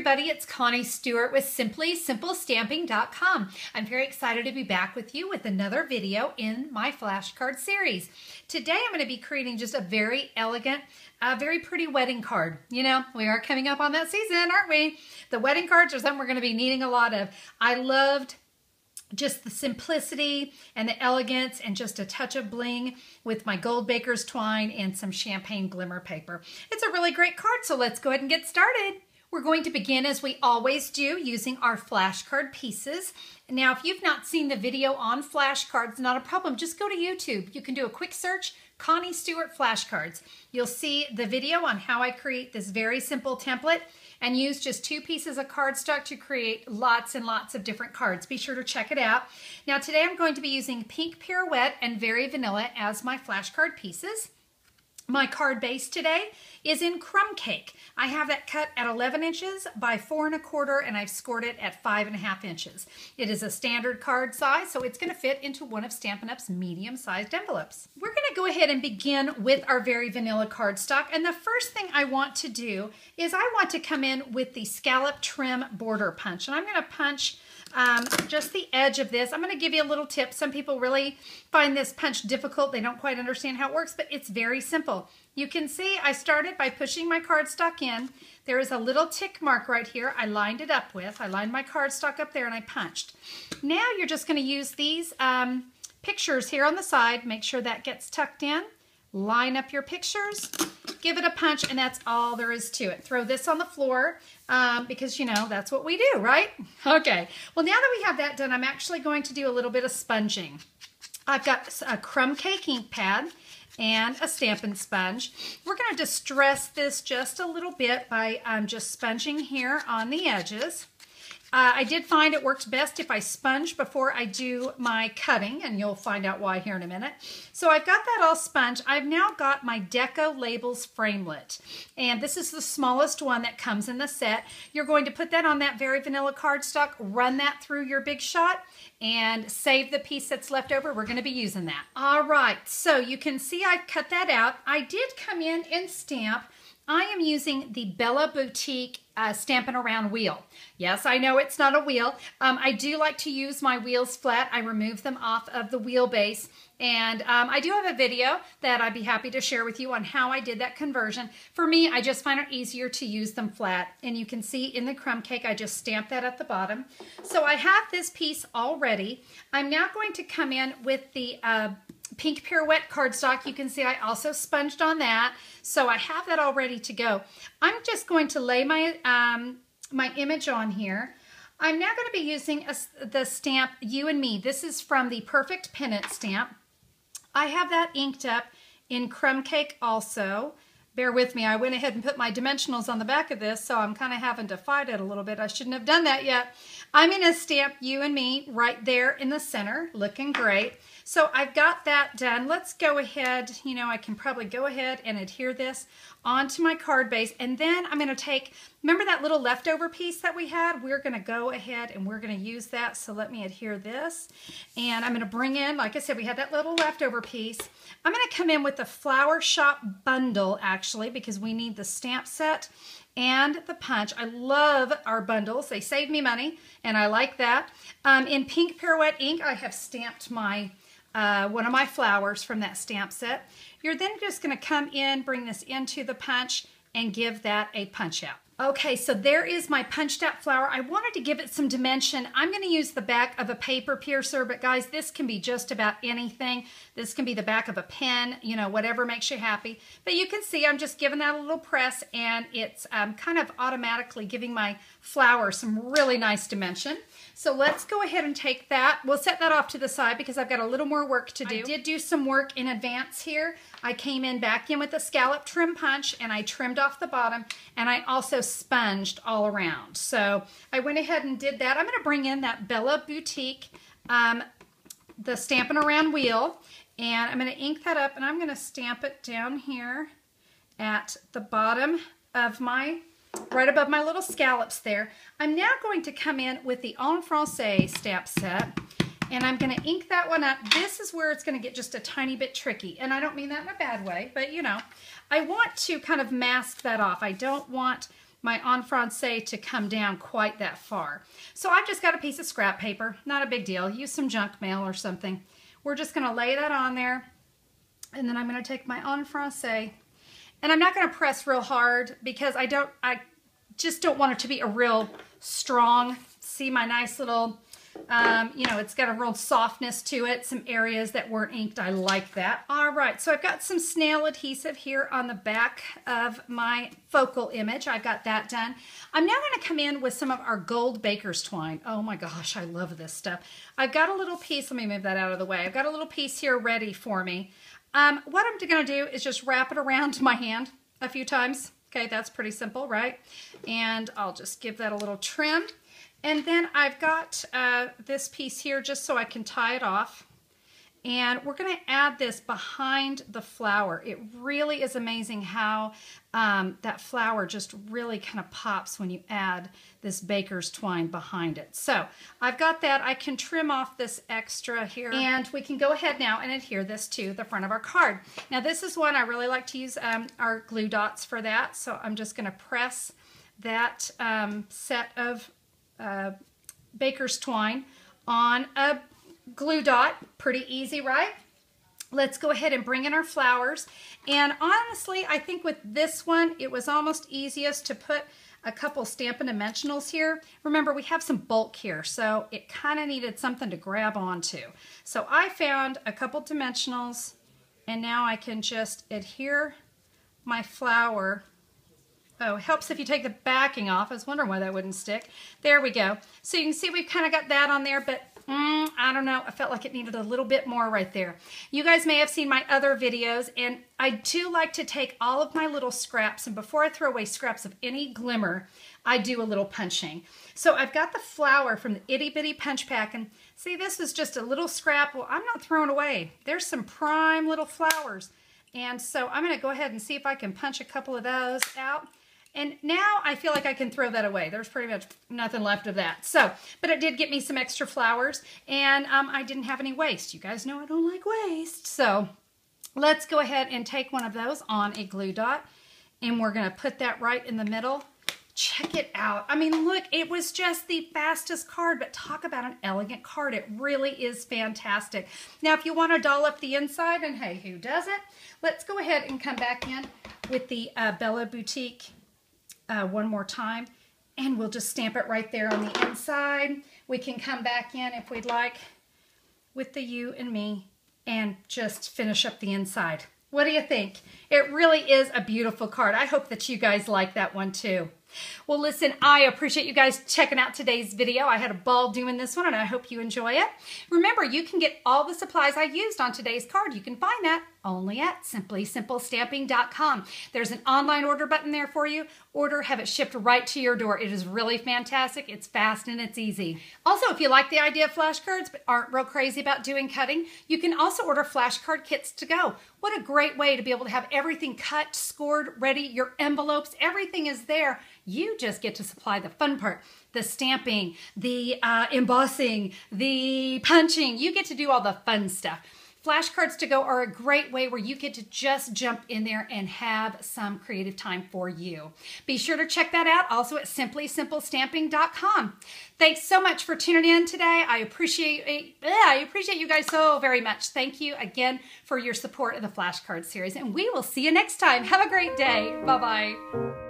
everybody, it's Connie Stewart with SimplySimpleStamping.com. I'm very excited to be back with you with another video in my flashcard series. Today I'm going to be creating just a very elegant, very pretty wedding card. You know, we are coming up on that season, aren't we? The wedding cards are something we're going to be needing a lot of. I loved just the simplicity and the elegance and just a touch of bling with my Gold Baker's twine and some champagne glimmer paper. It's a really great card, so let's go ahead and get started. We're going to begin as we always do using our flashcard pieces. Now, if you've not seen the video on flashcards, not a problem, just go to YouTube. You can do a quick search, Connie Stewart flashcards. You'll see the video on how I create this very simple template and use just 2 pieces of cardstock to create lots and lots of different cards. Be sure to check it out. Now today I'm going to be using Pink Pirouette and Very Vanilla as my flashcard pieces. My card base today is in Crumb Cake. I have that cut at 11 inches by 4 1/4 and I've scored it at 5 1/2 inches. It is a standard card size, so it's going to fit into one of Stampin' Up's medium-sized envelopes. We're going to go ahead and begin with our Very Vanilla cardstock, and the first thing I want to do is I want to come in with the Scallop Trim Border Punch, and I'm going to punch just the edge of this. I'm going to give you a little tip. Some people really find this punch difficult. They don't quite understand how it works, but it's very simple. You can see I started by pushing my cardstock in. There is a little tick mark right here I lined it up with. I lined my cardstock up there and I punched. Now you're just going to use these pictures here on the side. Make sure that gets tucked in. Line up your pictures, give it a punch, and that's all there is to it. Throw this on the floor because, you know, that's what we do, right? Okay, well, now that we have that done, I'm actually going to do a little bit of sponging. I've got a Crumb Cake ink pad and a Stampin' sponge. We're going to distress this just a little bit by just sponging here on the edges. I did find it works best if I sponge before I do my cutting, and you'll find out why here in a minute. So I've got that all sponged. I've now got my Deco Labels framelit, and this is the smallest one that comes in the set. You're going to put that on that Very Vanilla cardstock, run that through your Big Shot, and save the piece that's left over. We're going to be using that. All right, so you can see I've cut that out. I did come in and stamp. I am using the Bella Boutique Stampin' Around wheel. Yes, I know it's not a wheel. I do like to use my wheels flat. I remove them off of the wheelbase. And I do have a video that I'd be happy to share with you on how I did that conversion. For me, I just find it easier to use them flat. And you can see in the Crumb Cake, I just stamped that at the bottom. So I have this piece all ready. I'm now going to come in with the Pink Pirouette cardstock. You can see I also sponged on that, so I have that all ready to go. I'm just going to lay my my image on here. I'm now going to be using the stamp You and Me. This is from the Perfect Pennant stamp. I have that inked up in Crumb Cake also. Bear with me, I went ahead and put my dimensionals on the back of this, so I'm kind of having to fight it a little bit. I shouldn't have done that yet. I'm going to stamp You and Me right there in the center, looking great. So I've got that done. Let's go ahead, you know, I can probably go ahead and adhere this onto my card base, and then I'm going to take, remember that little leftover piece that we had? We're going to go ahead and we're going to use that. So let me adhere this, and I'm going to bring in, like I said, we had that little leftover piece. I'm going to come in with the Flower Shop bundle, actually, because we need the stamp set and the punch. I love our bundles. They save me money, and I like that. In Pink Pirouette ink, I have stamped my one of my flowers from that stamp set. You're then just going to come in, bring this into the punch, and give that a punch out. Okay, so there is my punched out flower. I wanted to give it some dimension. I'm going to use the back of a paper piercer, but guys, this can be just about anything. This can be the back of a pen, you know, whatever makes you happy. But you can see I'm just giving that a little press, and it's kind of automatically giving my flower some really nice dimension. So let's go ahead and take that. We'll set that off to the side because I've got a little more work to do. I did do some work in advance here. I came in back in with the Scallop Trim Punch, and I trimmed off the bottom, and I also sponged all around. So I went ahead and did that. I'm going to bring in that Bella Boutique, the Stampin' Around wheel, and I'm going to ink that up, and I'm going to stamp it down here at the bottom of my, right above my little scallops there. I'm now going to come in with the En Français stamp set, and I'm going to ink that one up. This is where it's going to get just a tiny bit tricky, and I don't mean that in a bad way, but you know, I want to kind of mask that off. I don't want my en Français to come down quite that far. So I've just got a piece of scrap paper, not a big deal. Use some junk mail or something. We're just going to lay that on there, and then I'm going to take my en Français, and I'm not going to press real hard because I just don't want it to be a real strong. See my nice little, you know, it's got a real softness to it. Some areas that weren't inked, I like that. All right, so I've got some SNAIL adhesive here on the back of my focal image. I've got that done. I'm now going to come in with some of our gold baker's twine. Oh my gosh, I love this stuff. I've got a little piece, let me move that out of the way. I've got a little piece here ready for me. What I'm going to do is just wrap it around my hand a few times. Okay, that's pretty simple, right? And I'll just give that a little trim. And then I've got this piece here just so I can tie it off. And we're going to add this behind the flower. It really is amazing how that flower just really kind of pops when you add this baker's twine behind it. So I've got that. I can trim off this extra here. And we can go ahead now and adhere this to the front of our card. Now this is one I really like to use our glue dots for that. So I'm just going to press that set of baker's twine on a glue dot. Pretty easy, right? Let's go ahead and bring in our flowers. And honestly, I think with this one, it was almost easiest to put a couple Stampin Dimemsionals here. Remember, we have some bulk here, so it kind of needed something to grab onto. So I found a couple dimensionals, and now I can just adhere my flower. Oh, it helps if you take the backing off. I was wondering why that wouldn't stick. There we go. So you can see we've kind of got that on there, but I don't know. I felt like it needed a little bit more right there. You guys may have seen my other videos, and I do like to take all of my little scraps, and before I throw away scraps of any glimmer, I do a little punching. So I've got the flower from the Itty Bitty Punch Pack, and see, this is just a little scrap. Well, I'm not throwing away. There's some prime little flowers. And so I'm going to go ahead and see if I can punch a couple of those out. And now I feel like I can throw that away. There's pretty much nothing left of that. So, but it did get me some extra flowers, and I didn't have any waste. You guys know I don't like waste. So let's go ahead and take one of those on a glue dot, and we're going to put that right in the middle. Check it out. I mean, look, it was just the fastest card, but talk about an elegant card. It really is fantastic. Now, if you want to doll up the inside, and hey, who doesn't? Let's go ahead and come back in with the Bella Boutique one more time, and we'll just stamp it right there on the inside. We can come back in if we'd like with the You and Me and just finish up the inside. What do you think? It really is a beautiful card. I hope that you guys like that one too. Well, listen, I appreciate you guys checking out today's video. I had a ball doing this one, and I hope you enjoy it. Remember, you can get all the supplies I used on today's card. You can find that only at simplysimplestamping.com. There's an online order button there for you. Order, have it shipped right to your door. It is really fantastic. It's fast and it's easy. Also, if you like the idea of flashcards but aren't real crazy about doing cutting, you can also order flashcard kits to go. What a great way to be able to have everything cut, scored, ready, your envelopes, everything is there. You just get to supply the fun part, the stamping, the embossing, the punching. You get to do all the fun stuff. Flashcards to go are a great way where you get to just jump in there and have some creative time for you. Be sure to check that out also at simplysimplestamping.com. Thanks so much for tuning in today. I appreciate you guys so very much. Thank you again for your support of the flashcard series, and we will see you next time. Have a great day. Bye-bye.